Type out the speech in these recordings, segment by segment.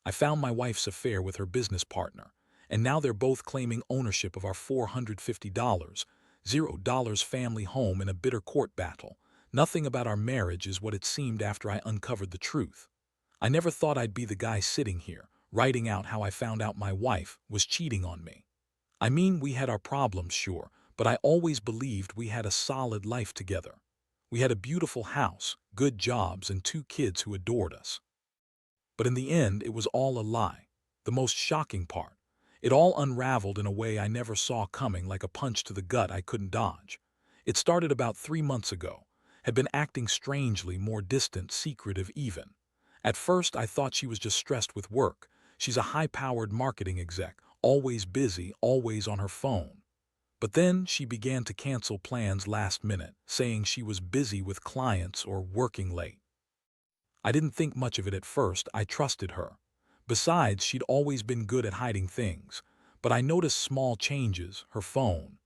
I found my wife's affair with her business partner, and now they're both claiming ownership of our $450, $0 family home in a bitter court battle. Nothing about our marriage is what it seemed after I uncovered the truth. I never thought I'd be the guy sitting here, writing out how I found out my wife was cheating on me. I mean, we had our problems, sure, but I always believed we had a solid life together. We had a beautiful house, good jobs, and 2 kids who adored us. But in the end, it was all a lie. The most shocking part, it all unraveled in a way I never saw coming, like a punch to the gut I couldn't dodge. It started about 3 months ago, had been acting strangely, more distant, secretive even. At first, I thought she was just stressed with work. She's a high-powered marketing exec, always busy, always on her phone. But then she began to cancel plans last minute, saying she was busy with clients or working late. I didn't think much of it at first. I trusted her. Besides, she'd always been good at hiding things. But I noticed small changes. Her phone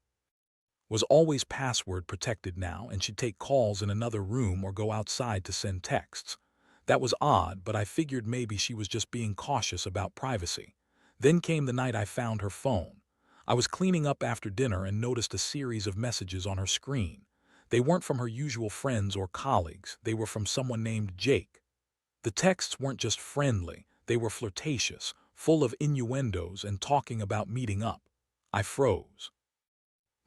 was always password protected now, and she'd take calls in another room or go outside to send texts. That was odd, but I figured maybe she was just being cautious about privacy. Then came the night I found her phone. I was cleaning up after dinner and noticed a series of messages on her screen. They weren't from her usual friends or colleagues. They were from someone named Jake. The texts weren't just friendly, they were flirtatious, full of innuendos and talking about meeting up. I froze.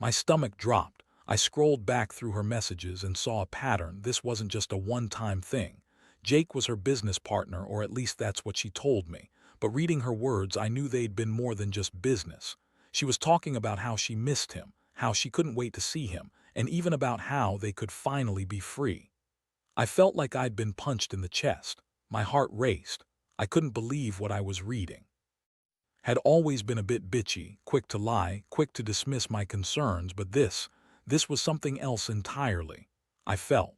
My stomach dropped. I scrolled back through her messages and saw a pattern. This wasn't just a one-time thing. Jake was her business partner, or at least that's what she told me. But reading her words, I knew they'd been more than just business. She was talking about how she missed him, how she couldn't wait to see him, and even about how they could finally be free. I felt like I'd been punched in the chest. My heart raced. I couldn't believe what I was reading. Had always been a bit bitchy, quick to lie, quick to dismiss my concerns, but this was something else entirely. I felt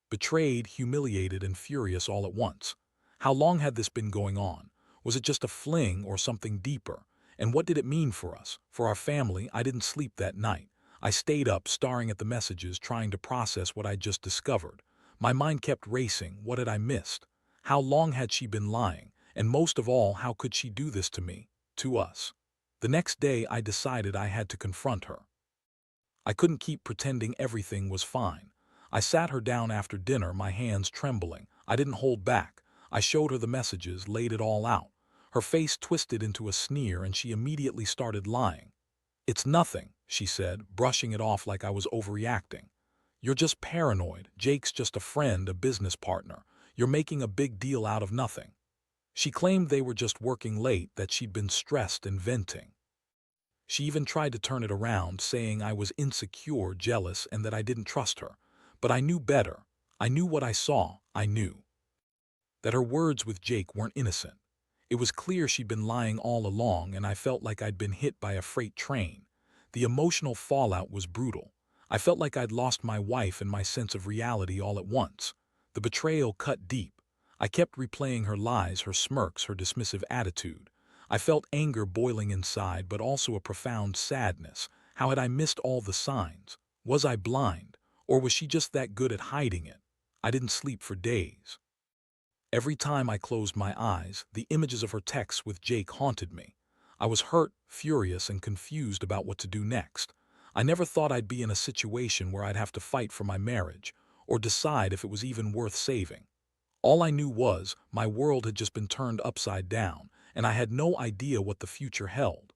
betrayed, humiliated, and furious all at once. How long had this been going on? Was it just a fling or something deeper? And what did it mean for us, for our family? I didn't sleep that night. I stayed up, staring at the messages, trying to process what I'd just discovered. My mind kept racing. What had I missed? How long had she been lying? And most of all, how could she do this to me, to us? The next day, I decided I had to confront her. I couldn't keep pretending everything was fine. I sat her down after dinner, my hands trembling. I didn't hold back. I showed her the messages, laid it all out. Her face twisted into a sneer, and she immediately started lying. "It's nothing," she said, brushing it off like I was overreacting. "You're just paranoid. Jake's just a friend, a business partner. You're making a big deal out of nothing." She claimed they were just working late, that she'd been stressed and venting. She even tried to turn it around, saying I was insecure, jealous, and that I didn't trust her. But I knew better. I knew what I saw. I knew that her words with Jake weren't innocent. It was clear she'd been lying all along, and I felt like I'd been hit by a freight train. The emotional fallout was brutal. I felt like I'd lost my wife and my sense of reality all at once. The betrayal cut deep. I kept replaying her lies, her smirks, her dismissive attitude. I felt anger boiling inside, but also a profound sadness. How had I missed all the signs? Was I blind? Or was she just that good at hiding it? I didn't sleep for days. Every time I closed my eyes, the images of her texts with Jake haunted me. I was hurt, furious, and confused about what to do next. I never thought I'd be in a situation where I'd have to fight for my marriage, or decide if it was even worth saving. All I knew was my world had just been turned upside down, and I had no idea what the future held.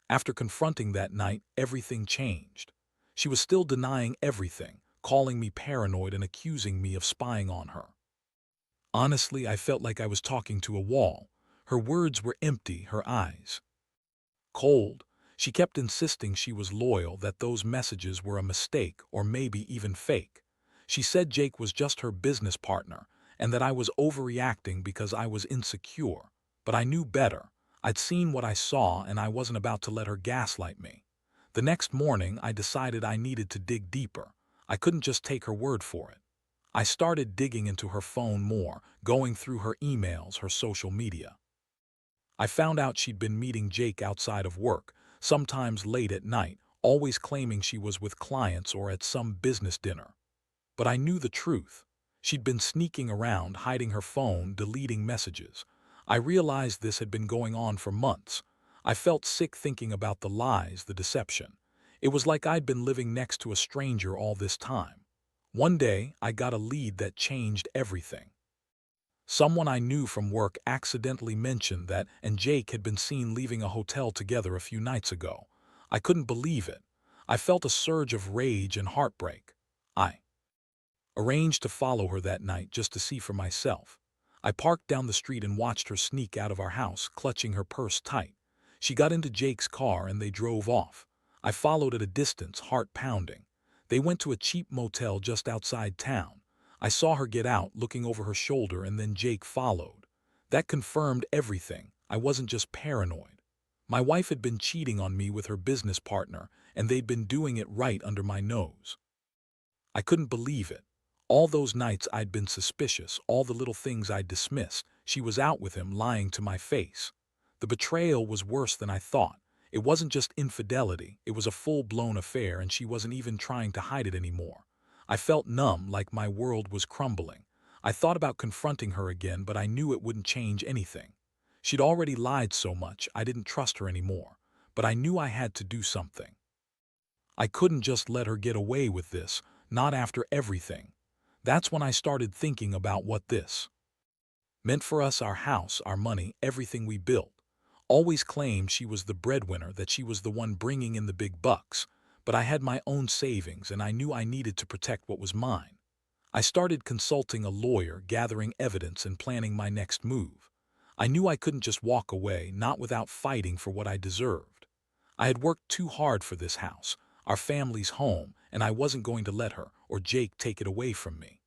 After confronting that night, everything changed. She was still denying everything, calling me paranoid and accusing me of spying on her. Honestly, I felt like I was talking to a wall. Her words were empty, her eyes cold. She kept insisting she was loyal, that those messages were a mistake or maybe even fake. She said Jake was just her business partner and that I was overreacting because I was insecure. But I knew better. I'd seen what I saw, and I wasn't about to let her gaslight me. The next morning, I decided I needed to dig deeper. I couldn't just take her word for it. I started digging into her phone more, going through her emails, her social media. I found out she'd been meeting Jake outside of work, sometimes late at night, always claiming she was with clients or at some business dinner. But I knew the truth. She'd been sneaking around, hiding her phone, deleting messages. I realized this had been going on for months. I felt sick thinking about the lies, the deception. It was like I'd been living next to a stranger all this time. One day, I got a lead that changed everything. Someone I knew from work accidentally mentioned that and Jake had been seen leaving a hotel together a few nights ago. I couldn't believe it. I felt a surge of rage and heartbreak. I arranged to follow her that night just to see for myself. I parked down the street and watched her sneak out of our house, clutching her purse tight. She got into Jake's car and they drove off. I followed at a distance, heart pounding. They went to a cheap motel just outside town. I saw her get out, looking over her shoulder, and then Jake followed. That confirmed everything. I wasn't just paranoid. My wife had been cheating on me with her business partner, and they'd been doing it right under my nose. I couldn't believe it. All those nights I'd been suspicious, all the little things I'd dismissed, she was out with him, lying to my face. The betrayal was worse than I thought. It wasn't just infidelity, it was a full-blown affair, and she wasn't even trying to hide it anymore. I felt numb, like my world was crumbling. I thought about confronting her again, but I knew it wouldn't change anything. She'd already lied so much, I didn't trust her anymore. But I knew I had to do something. I couldn't just let her get away with this, not after everything. That's when I started thinking about what this meant for us, our house, our money, everything we built. Always claimed she was the breadwinner, that she was the one bringing in the big bucks. But I had my own savings, and I knew I needed to protect what was mine. I started consulting a lawyer, gathering evidence, and planning my next move. I knew I couldn't just walk away, not without fighting for what I deserved. I had worked too hard for this house, our family's home, and I wasn't going to let her or Jake take it away from me.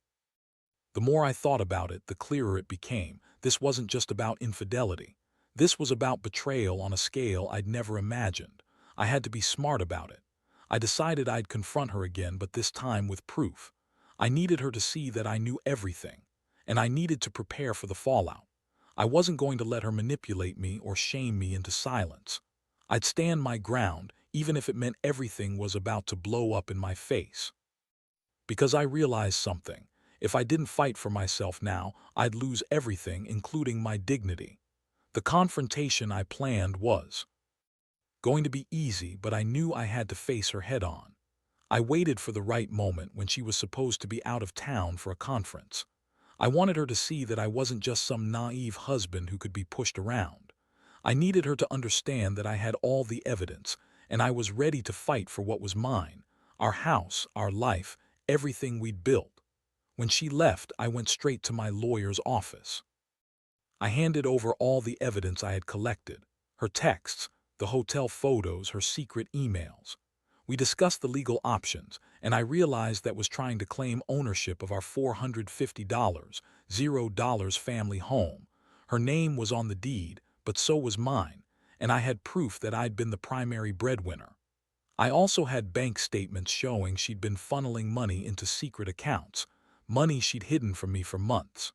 The more I thought about it, the clearer it became. This wasn't just about infidelity. This was about betrayal on a scale I'd never imagined. I had to be smart about it. I decided I'd confront her again, but this time with proof. I needed her to see that I knew everything, and I needed to prepare for the fallout. I wasn't going to let her manipulate me or shame me into silence. I'd stand my ground, even if it meant everything was about to blow up in my face. Because I realized something. If I didn't fight for myself now, I'd lose everything, including my dignity. The confrontation I planned was going to be easy, but I knew I had to face her head on. I waited for the right moment, when she was supposed to be out of town for a conference. I wanted her to see that I wasn't just some naive husband who could be pushed around. I needed her to understand that I had all the evidence, and I was ready to fight for what was mine, our house, our life, everything we'd built. When she left, I went straight to my lawyer's office. I handed over all the evidence I had collected, her texts, the hotel photos, her secret emails. We discussed the legal options, and I realized that was trying to claim ownership of our $450, $0 family home. Her name was on the deed, but so was mine, and I had proof that I'd been the primary breadwinner. I also had bank statements showing she'd been funneling money into secret accounts, money she'd hidden from me for months.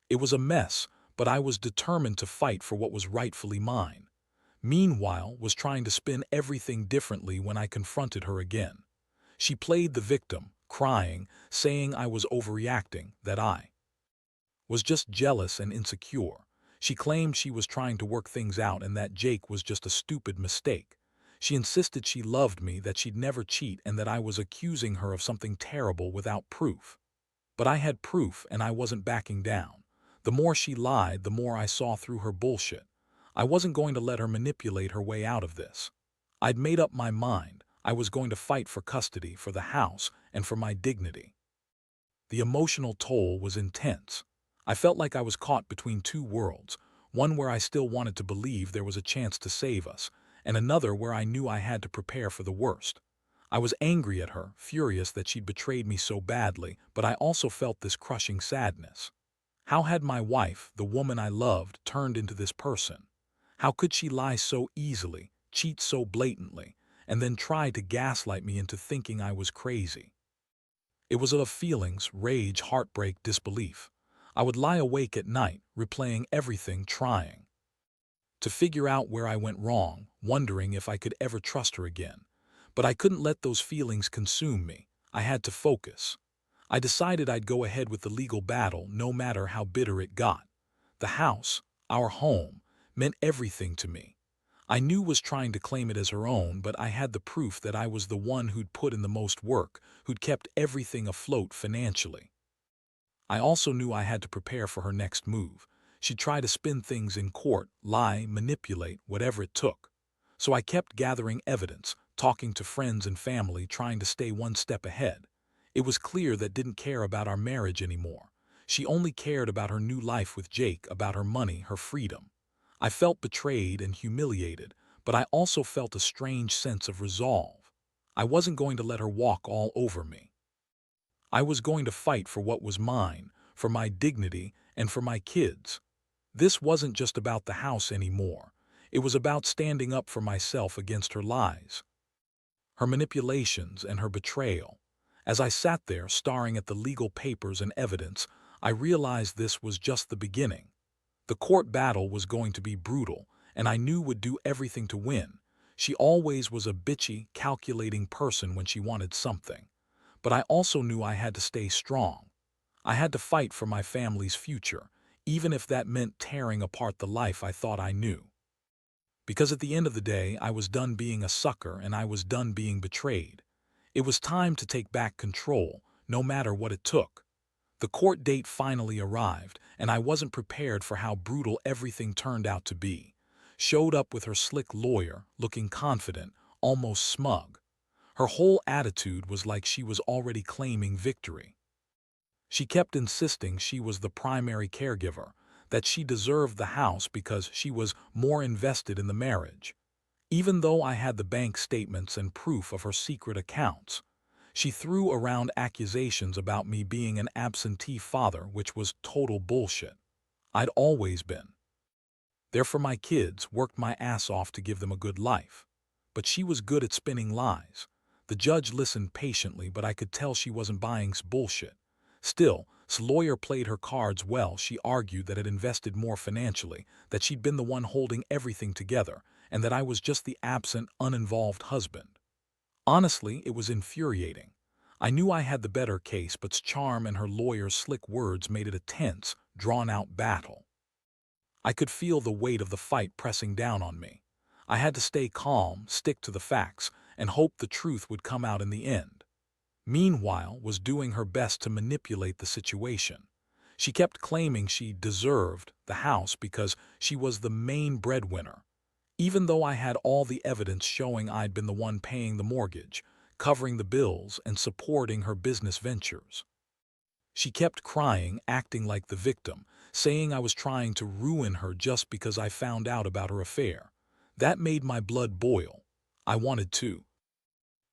It was a mess, but I was determined to fight for what was rightfully mine. Meanwhile, was trying to spin everything differently when I confronted her again. She played the victim, crying, saying I was overreacting, that I was just jealous and insecure. She claimed she was trying to work things out and that Jake was just a stupid mistake. She insisted she loved me, that she'd never cheat, and that I was accusing her of something terrible without proof. But I had proof, and I wasn't backing down. The more she lied, the more I saw through her bullshit. I wasn't going to let her manipulate her way out of this. I'd made up my mind. I was going to fight for custody, for the house, and for my dignity. The emotional toll was intense. I felt like I was caught between two worlds, one where I still wanted to believe there was a chance to save us, and another where I knew I had to prepare for the worst. I was angry at her, furious that she'd betrayed me so badly, but I also felt this crushing sadness. How had my wife, the woman I loved, turned into this person? How could she lie so easily, cheat so blatantly, and then try to gaslight me into thinking I was crazy? It was of feelings, rage, heartbreak, disbelief. I would lie awake at night, replaying everything, trying to figure out where I went wrong, wondering if I could ever trust her again. But I couldn't let those feelings consume me. I had to focus. I decided I'd go ahead with the legal battle, no matter how bitter it got. The house, our home, meant everything to me. I knew was trying to claim it as her own, but I had the proof that I was the one who'd put in the most work, who'd kept everything afloat financially. I also knew I had to prepare for her next move. She'd try to spin things in court, lie, manipulate, whatever it took. So I kept gathering evidence, talking to friends and family, trying to stay one step ahead. It was clear that didn't care about our marriage anymore. She only cared about her new life with Jake, about her money, her freedom. I felt betrayed and humiliated, but I also felt a strange sense of resolve. I wasn't going to let her walk all over me. I was going to fight for what was mine, for my dignity, and for my kids. This wasn't just about the house anymore. It was about standing up for myself against her lies, her manipulations, and her betrayal. As I sat there staring at the legal papers and evidence, I realized this was just the beginning. The court battle was going to be brutal, and I knew would do everything to win. She always was a bitchy, calculating person when she wanted something. But I also knew I had to stay strong. I had to fight for my family's future, even if that meant tearing apart the life I thought I knew. Because at the end of the day, I was done being a sucker and I was done being betrayed. It was time to take back control, no matter what it took. The court date finally arrived, and I wasn't prepared for how brutal everything turned out to be. Showed up with her slick lawyer, looking confident, almost smug. Her whole attitude was like she was already claiming victory. She kept insisting she was the primary caregiver, that she deserved the house because she was more invested in the marriage. Even though I had the bank statements and proof of her secret accounts, she threw around accusations about me being an absentee father, which was total bullshit. I'd always been there for my kids, worked my ass off to give them a good life. But she was good at spinning lies. The judge listened patiently, but I could tell she wasn't buying bullshit. Still, the lawyer played her cards well. She argued that had invested more financially, that she'd been the one holding everything together, and that I was just the absent, uninvolved husband. Honestly, it was infuriating. I knew I had the better case, but's charm and her lawyer's slick words made it a tense, drawn-out battle. I could feel the weight of the fight pressing down on me. I had to stay calm, stick to the facts, and hope the truth would come out in the end. Meanwhile, was doing her best to manipulate the situation. She kept claiming she deserved the house because she was the main breadwinner, even though I had all the evidence showing I'd been the one paying the mortgage, covering the bills, and supporting her business ventures. She kept crying, acting like the victim, saying I was trying to ruin her just because I found out about her affair. That made my blood boil. I wanted to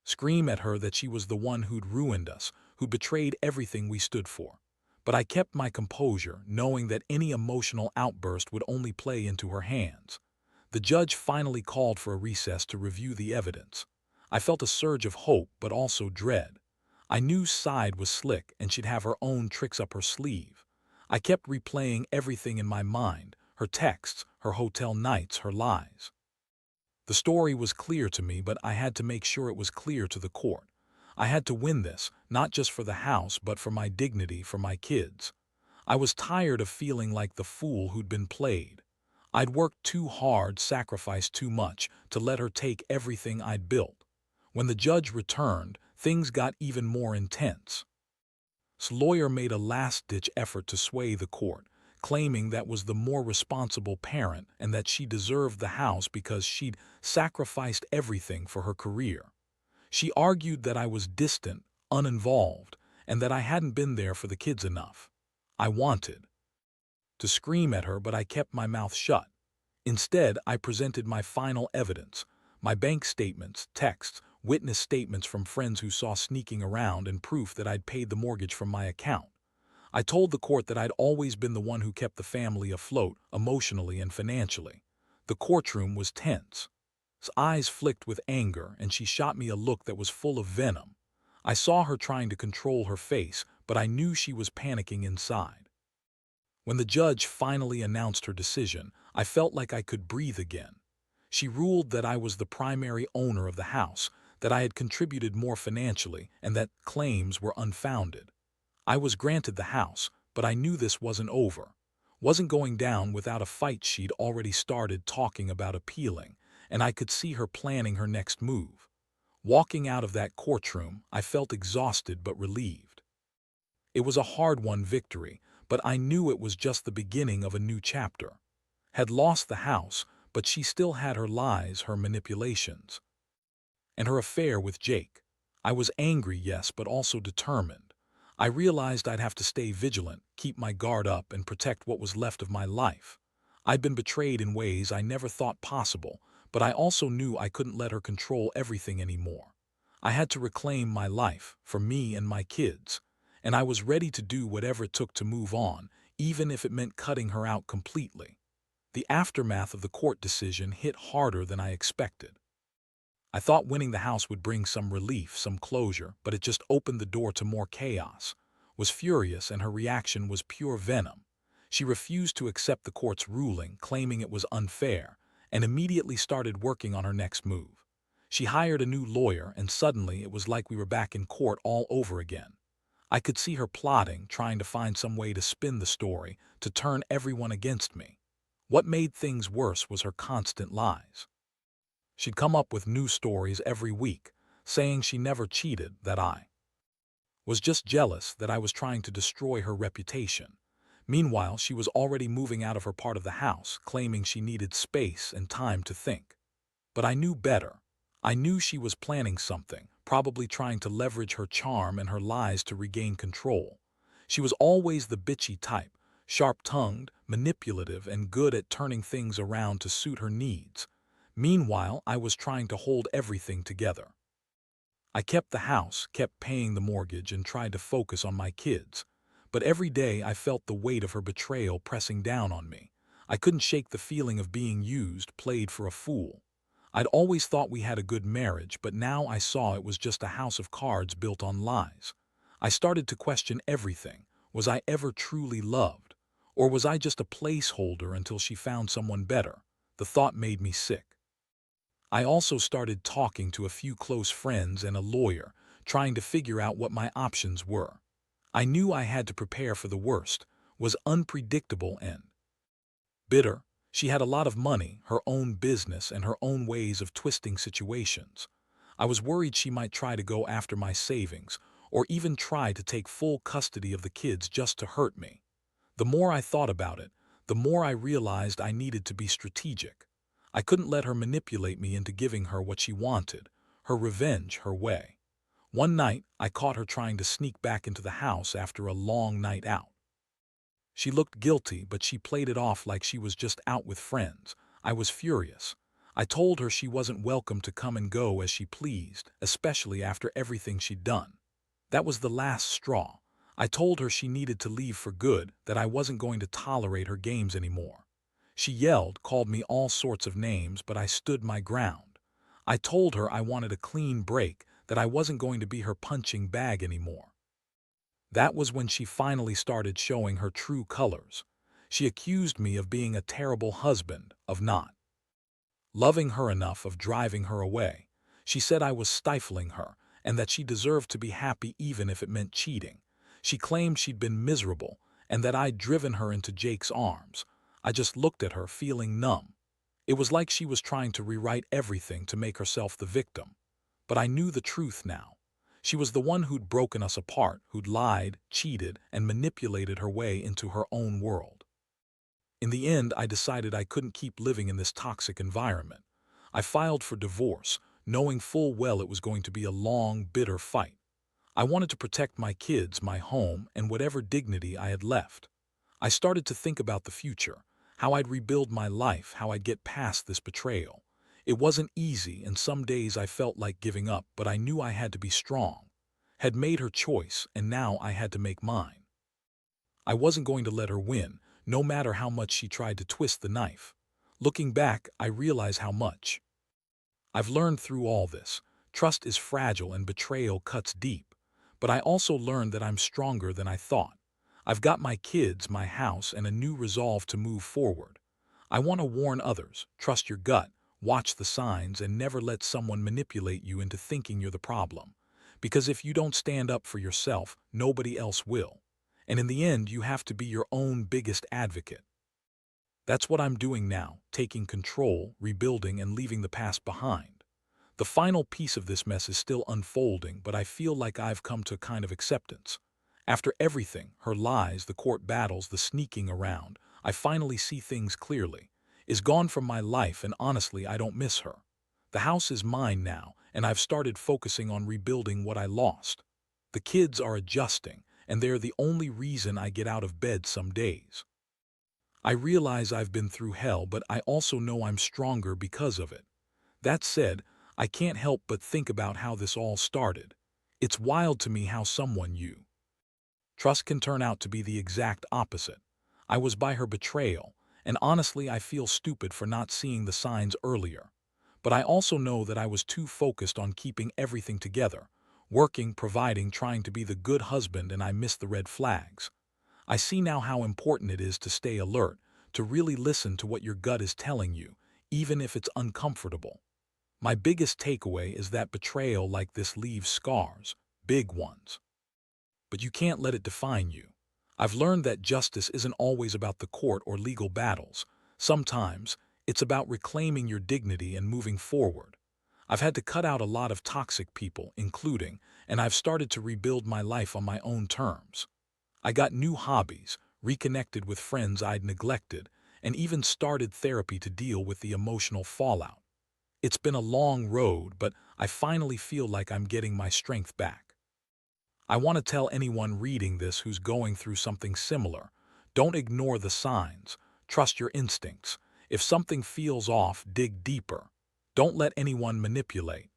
scream at her that she was the one who'd ruined us, who betrayed everything we stood for. But I kept my composure, knowing that any emotional outburst would only play into her hands. The judge finally called for a recess to review the evidence. I felt a surge of hope, but also dread. I knew Side was slick and she'd have her own tricks up her sleeve. I kept replaying everything in my mind, her texts, her hotel nights, her lies. The story was clear to me, but I had to make sure it was clear to the court. I had to win this, not just for the house, but for my dignity, for my kids. I was tired of feeling like the fool who'd been played. I'd worked too hard, sacrificed too much, to let her take everything I'd built. When the judge returned, things got even more intense. His lawyer made a last-ditch effort to sway the court, claiming that was the more responsible parent and that she deserved the house because she'd sacrificed everything for her career. She argued that I was distant, uninvolved, and that I hadn't been there for the kids enough. I wanted to scream at her, but I kept my mouth shut. Instead, I presented my final evidence, my bank statements, texts, witness statements from friends who saw sneaking around, and proof that I'd paid the mortgage from my account. I told the court that I'd always been the one who kept the family afloat, emotionally and financially. The courtroom was tense. His eyes flicked with anger, and she shot me a look that was full of venom. I saw her trying to control her face, but I knew she was panicking inside. When the judge finally announced her decision, I felt like I could breathe again. She ruled that I was the primary owner of the house, that I had contributed more financially, and that claims were unfounded. I was granted the house, but I knew this wasn't over. wasn't going down without a fight she'd already started talking about appealing, and I could see her planning her next move. Walking out of that courtroom, I felt exhausted but relieved. It was a hard-won victory, but I knew it was just the beginning of a new chapter. Had lost the house, but she still had her lies, her manipulations, and her affair with Jake. I was angry, yes, but also determined. I realized I'd have to stay vigilant, keep my guard up, and protect what was left of my life. I'd been betrayed in ways I never thought possible, but I also knew I couldn't let her control everything anymore. I had to reclaim my life, for me and my kids, and I was ready to do whatever it took to move on, even if it meant cutting her out completely. The aftermath of the court decision hit harder than I expected. I thought winning the house would bring some relief, some closure, but it just opened the door to more chaos. Was furious, and her reaction was pure venom. She refused to accept the court's ruling, claiming it was unfair, and immediately started working on her next move. She hired a new lawyer, and suddenly it was like we were back in court all over again. I could see her plotting, trying to find some way to spin the story, to turn everyone against me. What made things worse was her constant lies. She'd come up with new stories every week, saying she never cheated, that I was just jealous, that I was trying to destroy her reputation. Meanwhile, she was already moving out of her part of the house, claiming she needed space and time to think. But I knew better. I knew she was planning something, probably trying to leverage her charm and her lies to regain control. She was always the bitchy type, sharp-tongued, manipulative, and good at turning things around to suit her needs. Meanwhile, I was trying to hold everything together. I kept the house, kept paying the mortgage, and tried to focus on my kids. But every day I felt the weight of her betrayal pressing down on me. I couldn't shake the feeling of being used, played for a fool. I'd always thought we had a good marriage, but now I saw it was just a house of cards built on lies. I started to question everything. Was I ever truly loved? Or was I just a placeholder until she found someone better? The thought made me sick. I also started talking to a few close friends and a lawyer, trying to figure out what my options were. I knew I had to prepare for the worst, was unpredictable and bitter. She had a lot of money, her own business, and her own ways of twisting situations. I was worried she might try to go after my savings, or even try to take full custody of the kids just to hurt me. The more I thought about it, the more I realized I needed to be strategic. I couldn't let her manipulate me into giving her what she wanted, her revenge, her way. One night, I caught her trying to sneak back into the house after a long night out. She looked guilty, but she played it off like she was just out with friends. I was furious. I told her she wasn't welcome to come and go as she pleased, especially after everything she'd done. That was the last straw. I told her she needed to leave for good, that I wasn't going to tolerate her games anymore. She yelled, called me all sorts of names, but I stood my ground. I told her I wanted a clean break, that I wasn't going to be her punching bag anymore. That was when she finally started showing her true colors. She accused me of being a terrible husband, of not loving her enough, of driving her away. She said I was stifling her, and that she deserved to be happy even if it meant cheating. She claimed she'd been miserable, and that I'd driven her into Jake's arms. I just looked at her, feeling numb. It was like she was trying to rewrite everything to make herself the victim. But I knew the truth now. She was the one who'd broken us apart, who'd lied, cheated, and manipulated her way into her own world. In the end, I decided I couldn't keep living in this toxic environment. I filed for divorce, knowing full well it was going to be a long, bitter fight. I wanted to protect my kids, my home, and whatever dignity I had left. I started to think about the future, how I'd rebuild my life, how I'd get past this betrayal. It wasn't easy, and some days I felt like giving up, but I knew I had to be strong. Had made her choice, and now I had to make mine. I wasn't going to let her win, no matter how much she tried to twist the knife. Looking back, I realize how much I've learned through all this. Trust is fragile and betrayal cuts deep. But I also learned that I'm stronger than I thought. I've got my kids, my house, and a new resolve to move forward. I want to warn others, trust your gut, watch the signs, and never let someone manipulate you into thinking you're the problem. Because if you don't stand up for yourself, nobody else will. And in the end, you have to be your own biggest advocate. That's what I'm doing now, taking control, rebuilding, and leaving the past behind. The final piece of this mess is still unfolding, but I feel like I've come to a kind of acceptance. After everything, her lies, the court battles, the sneaking around, I finally see things clearly. Is gone from my life, and honestly, I don't miss her. The house is mine now, and I've started focusing on rebuilding what I lost. The kids are adjusting, and they're the only reason I get out of bed some days. I realize I've been through hell, but I also know I'm stronger because of it. That said, I can't help but think about how this all started. It's wild to me how someone you trust can turn out to be the exact opposite. I was by her betrayal, and honestly I feel stupid for not seeing the signs earlier. But I also know that I was too focused on keeping everything together, working, providing, trying to be the good husband, and I missed the red flags. I see now how important it is to stay alert, to really listen to what your gut is telling you, even if it's uncomfortable. My biggest takeaway is that betrayal like this leaves scars, big ones. But you can't let it define you. I've learned that justice isn't always about the court or legal battles. Sometimes, it's about reclaiming your dignity and moving forward. I've had to cut out a lot of toxic people, including, and I've started to rebuild my life on my own terms. I got new hobbies, reconnected with friends I'd neglected, and even started therapy to deal with the emotional fallout. It's been a long road, but I finally feel like I'm getting my strength back. I want to tell anyone reading this who's going through something similar, don't ignore the signs, trust your instincts. If something feels off, dig deeper. Don't let anyone manipulate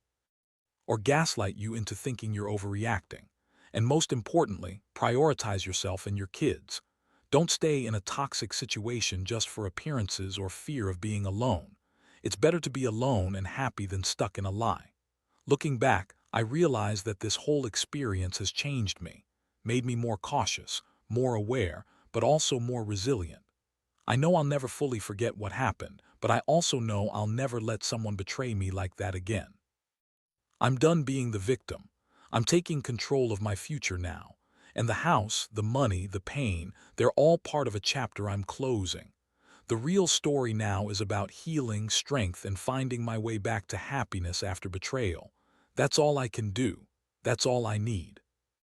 or gaslight you into thinking you're overreacting. And most importantly, prioritize yourself and your kids. Don't stay in a toxic situation just for appearances or fear of being alone. It's better to be alone and happy than stuck in a lie. Looking back, I realize that this whole experience has changed me, made me more cautious, more aware, but also more resilient. I know I'll never fully forget what happened, but I also know I'll never let someone betray me like that again. I'm done being the victim. I'm taking control of my future now. And the house, the money, the pain, they're all part of a chapter I'm closing. The real story now is about healing, strength, and finding my way back to happiness after betrayal. That's all I can do. That's all I need.